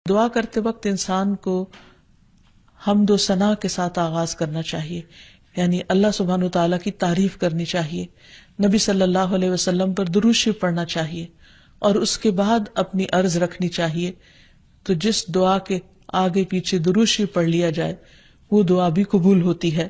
دعا کرتے وقت انسان کو حمد و ثنا کے ساتھ آغاز کرنا چاہیے، یعنی اللہ سبحانہ وتعالیٰ کی تعریف کرنی چاہیے، نبی صلی اللہ علیہ وسلم پر درود شریف پڑھنا چاہیے، اور اس کے بعد اپنی عرض رکھنی چاہیے۔ تو جس دعا کے آگے پیچھے درود شریف پڑھ لیا جائے وہ دعا بھی قبول ہوتی ہے۔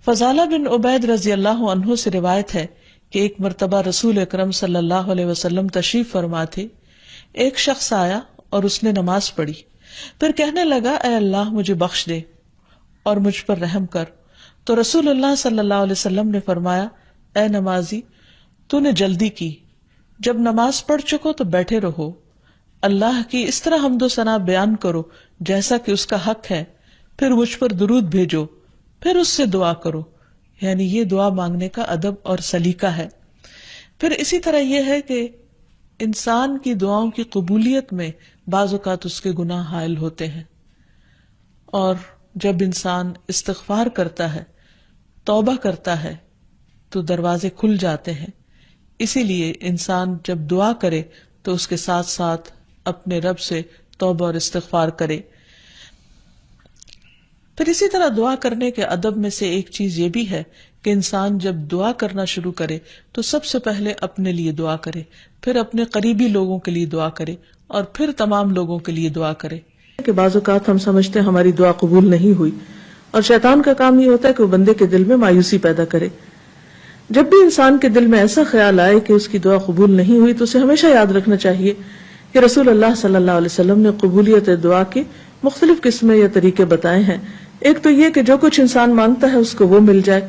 فضالہ بن عبید رضی اللہ عنہ سے روایت ہے کہ ایک مرتبہ رسول اکرم صلی اللہ علیہ وسلم تشریف فرما تھے، ایک شخص آیا اور اس نے نماز پڑھی، پھر کہنے لگا اے اللہ مجھے بخش دے اور مجھ پر رحم کر۔ تو رسول اللہ صلی اللہ علیہ وسلم نے فرمایا اے نمازی تو نے جلدی کی، جب نماز پڑھ چکو تو بیٹھے رہو، اللہ کی اس طرح حمد و ثنا بیان کرو جیسا کہ اس کا حق ہے، پھر مجھ پر درود بھیجو، پھر اس سے دعا کرو، یعنی یہ دعا مانگنے کا ادب اور سلیقہ ہے۔ پھر اسی طرح یہ ہے کہ انسان کی دعاؤں کی قبولیت میں بعض اوقات اس کے گناہ حائل ہوتے ہیں، اور جب انسان استغفار کرتا ہے، توبہ کرتا ہے تو دروازے کھل جاتے ہیں۔ اسی لیے انسان جب دعا کرے تو اس کے ساتھ ساتھ اپنے رب سے توبہ اور استغفار کرے۔ پھر اسی طرح دعا کرنے کے ادب میں سے ایک چیز یہ بھی ہے کہ انسان جب دعا کرنا شروع کرے تو سب سے پہلے اپنے لیے دعا کرے، پھر اپنے قریبی لوگوں کے لیے دعا کرے، اور پھر تمام لوگوں کے لیے دعا کرے۔ کہ بعض اوقات ہم سمجھتے ہیں ہماری دعا قبول نہیں ہوئی، اور شیطان کا کام یہ ہوتا ہے کہ وہ بندے کے دل میں مایوسی پیدا کرے۔ جب بھی انسان کے دل میں ایسا خیال آئے کہ اس کی دعا قبول نہیں ہوئی تو اسے ہمیشہ یاد رکھنا چاہیے کہ رسول اللہ صلی اللہ علیہ وسلم نے قبولیت دعا کے مختلف قسمیں یا طریقے بتائے ہیں۔ ایک تو یہ کہ جو کچھ انسان مانگتا ہے اس کو وہ مل جائے،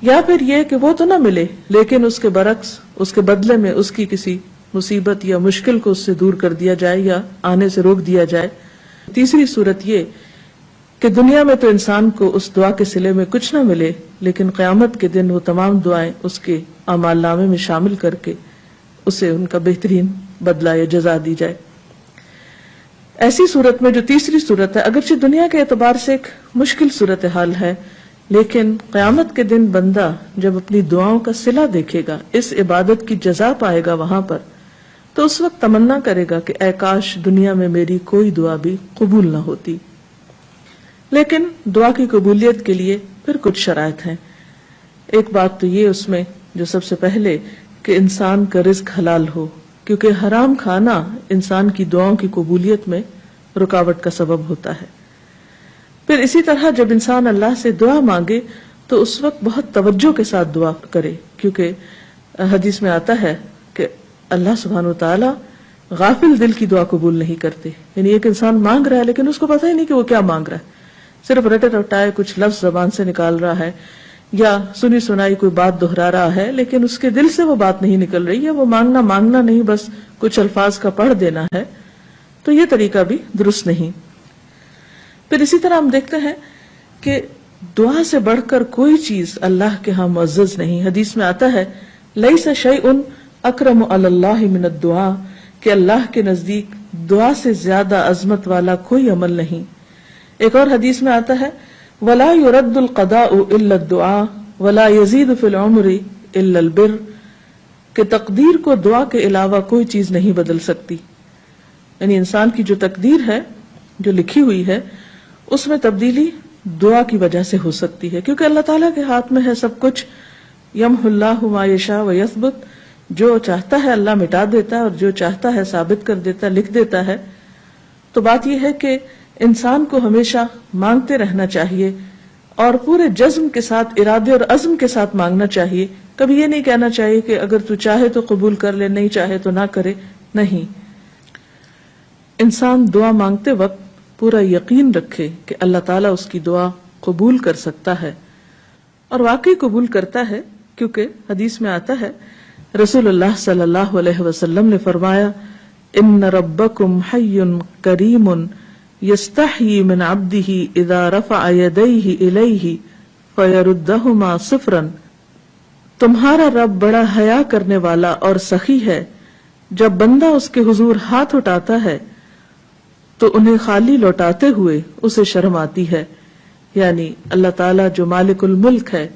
یا پھر یہ کہ وہ تو نہ ملے لیکن اس کے برعکس اس کے بدلے میں اس کی کسی مصیبت یا مشکل کو اس سے دور کر دیا جائے یا آنے سے روک دیا جائے۔ تیسری صورت یہ کہ دنیا میں تو انسان کو اس دعا کے صلے میں کچھ نہ ملے، لیکن قیامت کے دن وہ تمام دعائیں اس کے اعمال نامے میں شامل کر کے اسے ان کا بہترین بدلہ یا جزا دی جائے۔ ایسی صورت میں جو تیسری صورت ہے، اگرچہ دنیا کے اعتبار سے ایک مشکل صورتحال ہے، لیکن قیامت کے دن بندہ جب اپنی دعاؤں کا صلہ دیکھے گا، اس عبادت کی جزا پائے گا وہاں پر، تو اس وقت تمنا کرے گا کہ اے کاش دنیا میں میری کوئی دعا بھی قبول نہ ہوتی۔ لیکن دعا کی قبولیت کے لیے پھر کچھ شرائط ہیں۔ ایک بات تو یہ اس میں جو سب سے پہلے کہ انسان کا رزق حلال ہو، کیونکہ حرام کھانا انسان کی دعاؤں کی قبولیت میں رکاوٹ کا سبب ہوتا ہے۔ پھر اسی طرح جب انسان اللہ سے دعا مانگے تو اس وقت بہت توجہ کے ساتھ دعا کرے، کیونکہ حدیث میں آتا ہے کہ اللہ سبحانہ وتعالی غافل دل کی دعا قبول نہیں کرتے، یعنی ایک انسان مانگ رہا ہے لیکن اس کو پتہ ہی نہیں کہ وہ کیا مانگ رہا ہے، صرف رٹے رٹائے کچھ لفظ زبان سے نکال رہا ہے، یا سنی سنائی کوئی بات دہرا رہا ہے لیکن اس کے دل سے وہ بات نہیں نکل رہی، یا وہ مانگنا نہیں، بس کچھ الفاظ کا پڑھ دینا ہے، تو یہ طریقہ بھی درست نہیں۔ پھر اسی طرح ہم دیکھتے ہیں کہ دعا سے بڑھ کر کوئی چیز اللہ کے ہاں معزز نہیں۔ حدیث میں آتا ہے لیس شیء اکرم علی اللہ من الدعاء، کہ اللہ کے نزدیک دعا سے زیادہ عظمت والا کوئی عمل نہیں۔ ایک اور حدیث میں آتا ہے ولا يرد القضاء الا الدعاء ولا يزيد في العمر الا البر، کہ تقدیر کو دعا کے علاوہ کوئی چیز نہیں بدل سکتی، یعنی انسان کی جو تقدیر ہے، جو لکھی ہوئی ہے، اس میں تبدیلی دعا کی وجہ سے ہو سکتی ہے، کیونکہ اللہ تعالیٰ کے ہاتھ میں ہے سب کچھ۔ یمحو اللہ ما یشاء ویثبت، جو چاہتا ہے اللہ مٹا دیتا ہے اور جو چاہتا ہے ثابت کر دیتا ہے، لکھ دیتا ہے۔ تو بات یہ ہے کہ انسان کو ہمیشہ مانگتے رہنا چاہیے، اور پورے جزم کے ساتھ، ارادے اور عزم کے ساتھ مانگنا چاہیے۔ کبھی یہ نہیں کہنا چاہیے کہ اگر تو چاہے تو قبول کر لے، نہیں چاہے تو نہ کرے، نہیں۔ انسان دعا مانگتے وقت پورا یقین رکھے کہ اللہ تعالیٰ اس کی دعا قبول کر سکتا ہے، اور واقعی قبول کرتا ہے، کیونکہ حدیث میں آتا ہے رسول اللہ صلی اللہ علیہ وسلم نے فرمایا ان ربکم حی کریم یستحیی من عبدہ اذا رفع یدیہ الیہ فیردہما صفرا، تمہارا رب بڑا حیا کرنے والا اور سخی ہے، جب بندہ اس کے حضور ہاتھ اٹھاتا ہے تو انہیں خالی لوٹاتے ہوئے اسے شرم آتی ہے۔ یعنی اللہ تعالیٰ جو مالک الملک ہے،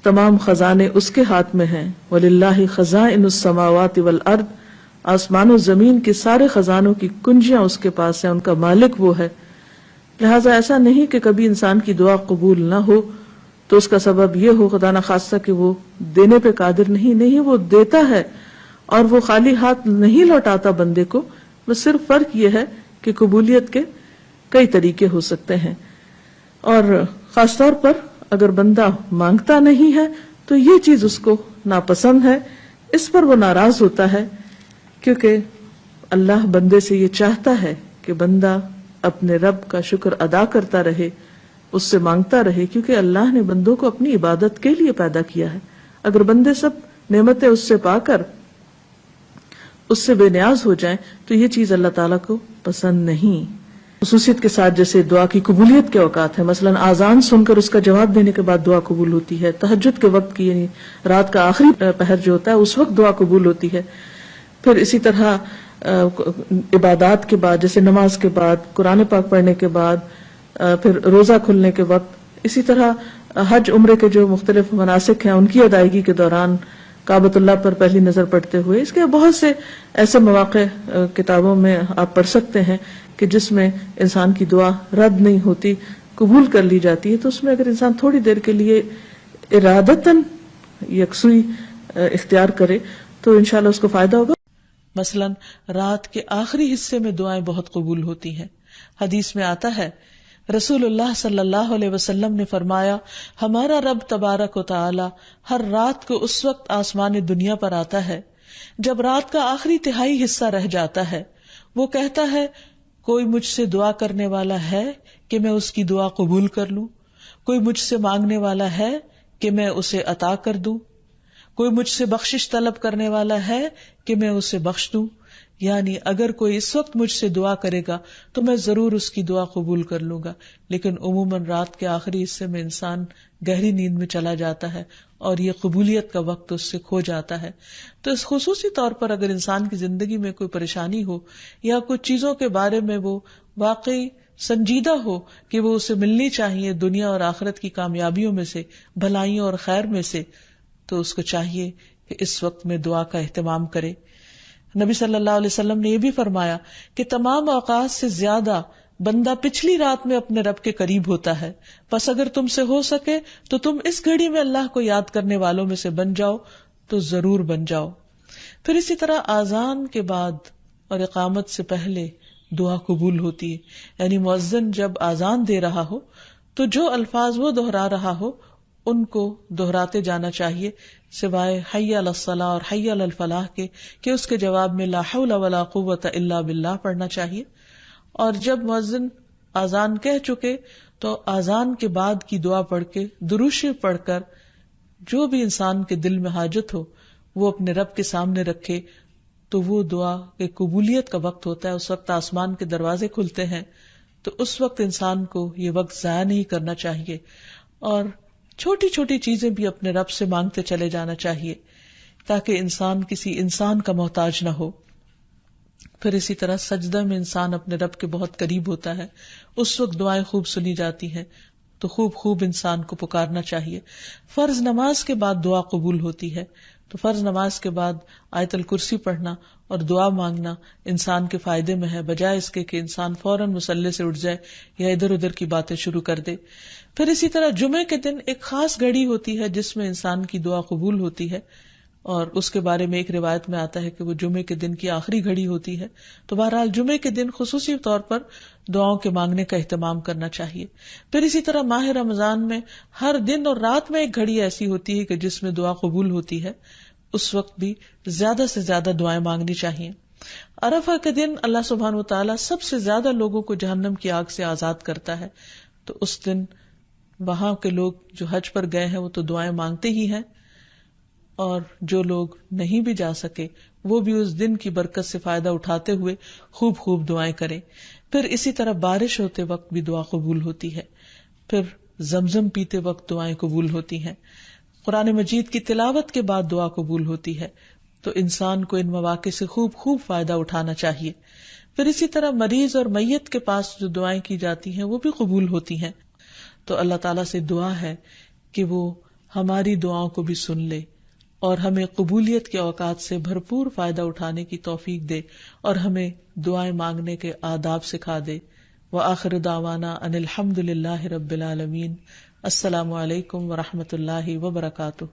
تمام خزانے اس کے ہاتھ میں ہیں، وَلِلَّهِ خَزَائِنُ السَّمَاوَاتِ وَالْأَرْضِ، آسمان و زمین کے سارے خزانوں کی کنجیاں اس کے پاس ہیں، ان کا مالک وہ ہے. لہٰذا ایسا نہیں کہ کبھی انسان کی دعا قبول نہ ہو تو اس کا سبب یہ ہو خدا نہ خواستہ کہ وہ دینے پہ قادر نہیں، وہ دیتا ہے اور وہ خالی ہاتھ نہیں لوٹاتا بندے کو. بس صرف فرق یہ ہے کہ قبولیت کے کئی طریقے ہو سکتے ہیں، اور خاص طور پر اگر بندہ مانگتا نہیں ہے تو یہ چیز اس کو ناپسند ہے، اس پر وہ ناراض ہوتا ہے، کیونکہ اللہ بندے سے یہ چاہتا ہے کہ بندہ اپنے رب کا شکر ادا کرتا رہے، اس سے مانگتا رہے، کیونکہ اللہ نے بندوں کو اپنی عبادت کے لیے پیدا کیا ہے. اگر بندے سب نعمتیں اس سے پا کر اس سے بے نیاز ہو جائیں تو یہ چیز اللہ تعالیٰ کو پسند نہیں. خصوصیت کے ساتھ جیسے دعا کی قبولیت کے اوقات ہیں، مثلا آذان سن کر اس کا جواب دینے کے بعد دعا قبول ہوتی ہے. تہجد کے وقت کی، یعنی رات کا آخری پہر جو ہوتا ہے اس وقت دعا قبول ہوتی ہے. پھر اسی طرح عبادات کے بعد، جیسے نماز کے بعد، قرآن پاک پڑھنے کے بعد، پھر روزہ کھلنے کے وقت، اسی طرح حج عمرے کے جو مختلف مناسک ہیں ان کی ادائیگی کے دوران، کعبۃ اللہ پر پہلی نظر پڑتے ہوئے. اس کے بہت سے ایسے مواقع کتابوں میں آپ پڑھ سکتے ہیں کہ جس میں انسان کی دعا رد نہیں ہوتی، قبول کر لی جاتی ہے. تو اس میں اگر انسان تھوڑی دیر کے لیے ارادتاً یکسوئی اختیار کرے تو انشاءاللہ اس کو فائدہ ہوگا. مثلا رات کے آخری حصے میں دعائیں بہت قبول ہوتی ہیں. حدیث میں آتا ہے رسول اللہ صلی اللہ علیہ وسلم نے فرمایا، ہمارا رب تبارک و تعالی ہر رات کو اس وقت آسمان دنیا پر آتا ہے جب رات کا آخری تہائی حصہ رہ جاتا ہے. وہ کہتا ہے، کوئی مجھ سے دعا کرنے والا ہے کہ میں اس کی دعا قبول کر لوں؟ کوئی مجھ سے مانگنے والا ہے کہ میں اسے عطا کر دوں؟ کوئی مجھ سے بخشش طلب کرنے والا ہے کہ میں اسے بخش دوں؟ یعنی اگر کوئی اس وقت مجھ سے دعا کرے گا تو میں ضرور اس کی دعا قبول کر لوں گا. لیکن عموماً رات کے آخری حصے میں انسان گہری نیند میں چلا جاتا ہے اور یہ قبولیت کا وقت اس سے کھو جاتا ہے. تو اس خصوصی طور پر اگر انسان کی زندگی میں کوئی پریشانی ہو یا کچھ چیزوں کے بارے میں وہ واقعی سنجیدہ ہو کہ وہ اسے ملنی چاہیے دنیا اور آخرت کی کامیابیوں میں سے، بھلائیوں اور خیر میں سے، تو اس کو چاہیے کہ اس وقت میں دعا کا اہتمام کرے. نبی صلی اللہ علیہ وسلم نے یہ بھی فرمایا کہ تمام اوقات سے زیادہ بندہ پچھلی رات میں اپنے رب کے قریب ہوتا ہے، پس اگر تم سے ہو سکے تو تم اس گھڑی میں اللہ کو یاد کرنے والوں میں سے بن جاؤ تو ضرور بن جاؤ. پھر اسی طرح آذان کے بعد اور اقامت سے پہلے دعا قبول ہوتی ہے. یعنی مؤذن جب آذان دے رہا ہو تو جو الفاظ وہ دہرا رہا ہو ان کو دہراتے جانا چاہیے، سوائے حی علی الصلاح اور حی علی الفلاح کے، کہ اس کے جواب میں لا حول ولا قوت الا باللہ پڑھنا چاہیے. اور جب مؤذن آذان کہہ چکے تو آذان کے بعد کی دعا پڑھ کے، درود شریف پڑھ کر، جو بھی انسان کے دل میں حاجت ہو وہ اپنے رب کے سامنے رکھے. تو وہ دعا کے قبولیت کا وقت ہوتا ہے، اس وقت آسمان کے دروازے کھلتے ہیں. تو اس وقت انسان کو یہ وقت ضائع نہیں کرنا چاہیے اور چھوٹی چھوٹی چیزیں بھی اپنے رب سے مانگتے چلے جانا چاہیے تاکہ انسان کسی انسان کا محتاج نہ ہو. پھر اسی طرح سجدہ میں انسان اپنے رب کے بہت قریب ہوتا ہے، اس وقت دعائیں خوب سنی جاتی ہیں، تو خوب انسان کو پکارنا چاہیے. فرض نماز کے بعد دعا قبول ہوتی ہے، تو فرض نماز کے بعد آیت الکرسی پڑھنا اور دعا مانگنا انسان کے فائدے میں ہے، بجائے اس کے کہ انسان فوراً مصلی سے اٹھ جائے یا ادھر ادھر کی باتیں شروع کر دے. پھر اسی طرح جمعے کے دن ایک خاص گھڑی ہوتی ہے جس میں انسان کی دعا قبول ہوتی ہے، اور اس کے بارے میں ایک روایت میں آتا ہے کہ وہ جمعے کے دن کی آخری گھڑی ہوتی ہے. تو بہرحال جمعے کے دن خصوصی طور پر دعاؤں کے مانگنے کا اہتمام کرنا چاہیے. پھر اسی طرح ماہ رمضان میں ہر دن اور رات میں ایک گھڑی ایسی ہوتی ہے کہ جس میں دعا قبول ہوتی ہے، اس وقت بھی زیادہ سے زیادہ دعائیں مانگنی چاہیے. عرفہ کے دن اللہ سبحانہ وتعالی سب سے زیادہ لوگوں کو جہنم کی آگ سے آزاد کرتا ہے، تو اس دن وہاں کے لوگ جو حج پر گئے ہیں وہ تو دعائیں مانگتے ہی ہیں، اور جو لوگ نہیں بھی جا سکے وہ بھی اس دن کی برکت سے فائدہ اٹھاتے ہوئے خوب دعائیں کریں. پھر اسی طرح بارش ہوتے وقت بھی دعا قبول ہوتی ہے. پھر زمزم پیتے وقت دعائیں قبول ہوتی ہیں. قرآن مجید کی تلاوت کے بعد دعا قبول ہوتی ہے. تو انسان کو ان مواقع سے خوب فائدہ اٹھانا چاہیے. پھر اسی طرح مریض اور میت کے پاس جو دعائیں کی جاتی ہیں وہ بھی قبول ہوتی ہیں. تو اللہ تعالیٰ سے دعا ہے کہ وہ ہماری دعاؤں کو بھی سن لے اور ہمیں قبولیت کے اوقات سے بھرپور فائدہ اٹھانے کی توفیق دے اور ہمیں دعائیں مانگنے کے آداب سکھا دے. وآخر دعوانا ان الحمد للہ رب العالمین. السلام علیکم ورحمۃ اللہ وبرکاتہ.